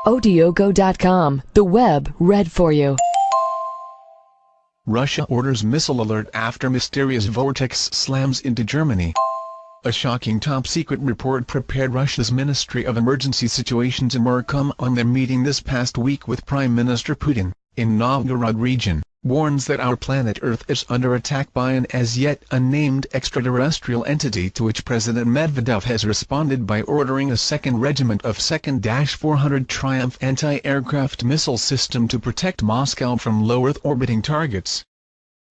Odiogo.com, the web read for you. Russia orders missile alert after mysterious vortex slams into Germany. A shocking top-secret report prepared Russia's Ministry of Emergency Situations EMERCOM on their meeting this past week with Prime Minister Putin, in Novgorod region, warns that our planet Earth is under attack by an as-yet unnamed extraterrestrial entity, to which President Medvedev has responded by ordering a second regiment of 2nd-400 Triumph anti-aircraft missile system to protect Moscow from low-Earth orbiting targets.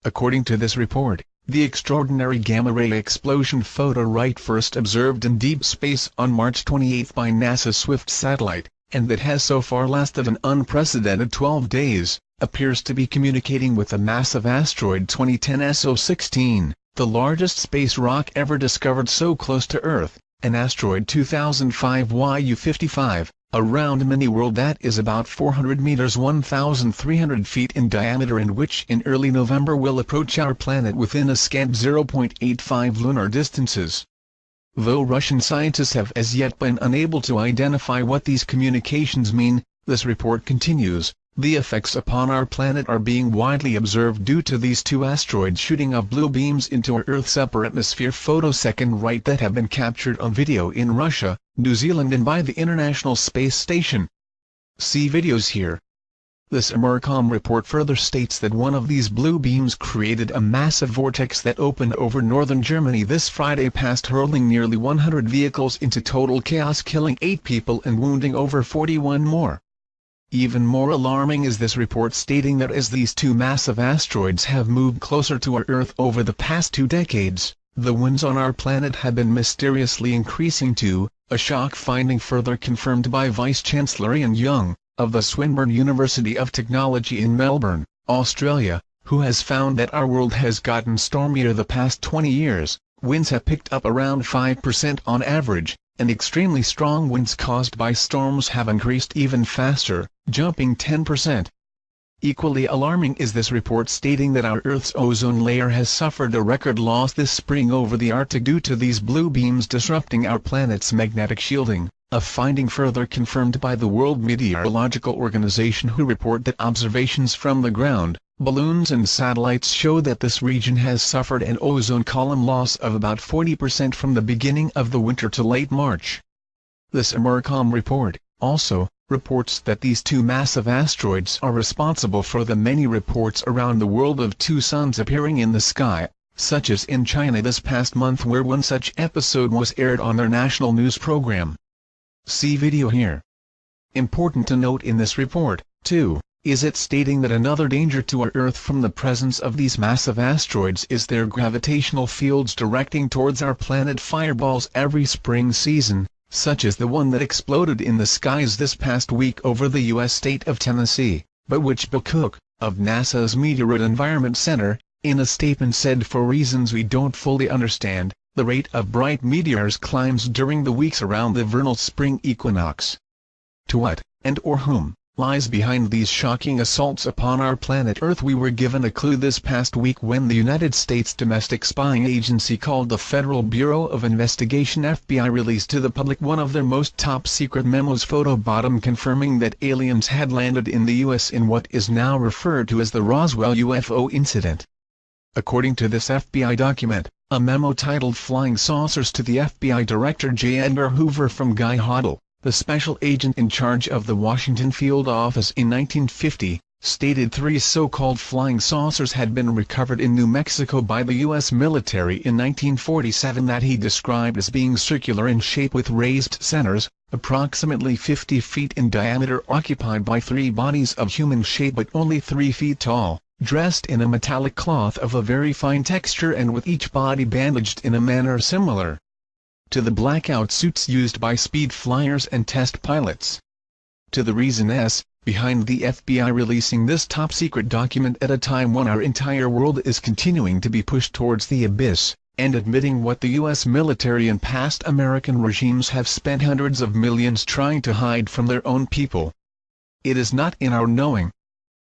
According to this report, the extraordinary gamma-ray explosion photo first observed in deep space on March 28 by NASA's Swift satellite, and that has so far lasted an unprecedented 12 days, appears to be communicating with the massive asteroid 2010 SO16, the largest space rock ever discovered so close to Earth, an asteroid 2005 YU-55, a round mini-world that is about 400 meters 1,300 feet in diameter, and which in early November will approach our planet within a scant 0.85 lunar distances. Though Russian scientists have as yet been unable to identify what these communications mean, this report continues, the effects upon our planet are being widely observed due to these two asteroids shooting up blue beams into our Earth's upper atmosphere photosecond right that have been captured on video in Russia, New Zealand and by the International Space Station. See videos here. This EMERCOM report further states that one of these blue beams created a massive vortex that opened over northern Germany this Friday past, hurling nearly 100 vehicles into total chaos, killing 8 people and wounding over 41 more. Even more alarming is this report stating that as these two massive asteroids have moved closer to our Earth over the past 2 decades, the winds on our planet have been mysteriously increasing too, a shock finding further confirmed by Vice-Chancellor Ian Young, of the Swinburne University of Technology in Melbourne, Australia, who has found that our world has gotten stormier the past 20 years, winds have picked up around 5% on average, and extremely strong winds caused by storms have increased even faster, jumping 10%. Equally alarming is this report stating that our Earth's ozone layer has suffered a record loss this spring over the Arctic due to these blue beams disrupting our planet's magnetic shielding, a finding further confirmed by the World Meteorological Organization, who report that observations from the ground, balloons and satellites show that this region has suffered an ozone column loss of about 40% from the beginning of the winter to late March. This EMERCOM report, also, reports that these two massive asteroids are responsible for the many reports around the world of two suns appearing in the sky, such as in China this past month, where one such episode was aired on their national news program. See video here. Important to note in this report, too, is it stating that another danger to our Earth from the presence of these massive asteroids is their gravitational fields directing towards our planet fireballs every spring season, such as the one that exploded in the skies this past week over the U.S. state of Tennessee, but which Bill Cook, of NASA's Meteorite Environment Center, in a statement said, for reasons we don't fully understand, the rate of bright meteors climbs during the weeks around the vernal spring equinox. To what, and or whom, lies behind these shocking assaults upon our planet Earth? We were given a clue this past week when the United States domestic spying agency called the Federal Bureau of Investigation (FBI) released to the public one of their most top-secret memos photobottom confirming that aliens had landed in the U.S. in what is now referred to as the Roswell UFO incident. According to this FBI document, a memo titled Flying Saucers to the FBI Director J. Edgar Hoover from Guy Hodel, the special agent in charge of the Washington field office in 1950, stated 3 so-called flying saucers had been recovered in New Mexico by the U.S. military in 1947 that he described as being circular in shape with raised centers, approximately 50 feet in diameter, occupied by 3 bodies of human shape but only 3 feet tall, dressed in a metallic cloth of a very fine texture and with each body bandaged in a manner similar to the blackout suits used by speed flyers and test pilots. To the reason behind the FBI releasing this top-secret document at a time when our entire world is continuing to be pushed towards the abyss, and admitting what the U.S. military and past American regimes have spent hundreds of millions trying to hide from their own people. It is not in our knowing.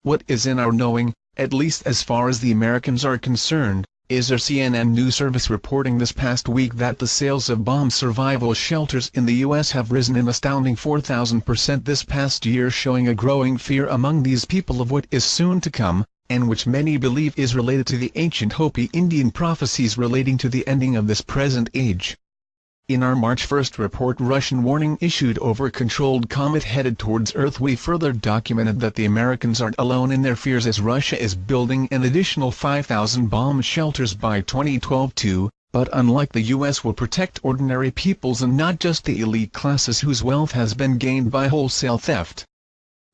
What is in our knowing, at least as far as the Americans are concerned, is a CNN news service reporting this past week that the sales of bomb survival shelters in the U.S. have risen an astounding 4,000% this past year, showing a growing fear among these people of what is soon to come, and which many believe is related to the ancient Hopi Indian prophecies relating to the ending of this present age. In our March 1 report, Russian warning issued over a controlled comet headed towards Earth, we further documented that the Americans aren't alone in their fears, as Russia is building an additional 5,000 bomb shelters by 2012 too, but unlike the U.S. will protect ordinary peoples and not just the elite classes whose wealth has been gained by wholesale theft.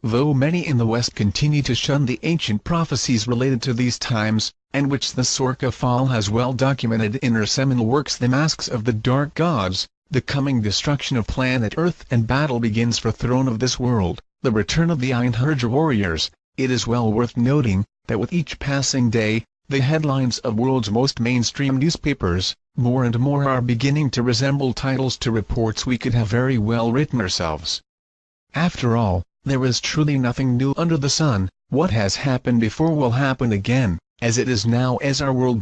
Though many in the West continue to shun the ancient prophecies related to these times, and which the Sorka Fall has well documented in her seminal works The Masks of the Dark Gods, the coming destruction of planet Earth and battle begins for throne of this world, the return of the Einherjar warriors, it is well worth noting that with each passing day, the headlines of world's most mainstream newspapers, more and more are beginning to resemble titles to reports we could have very well written ourselves. After all, there is truly nothing new under the sun. What has happened before will happen again, as it is now, as our world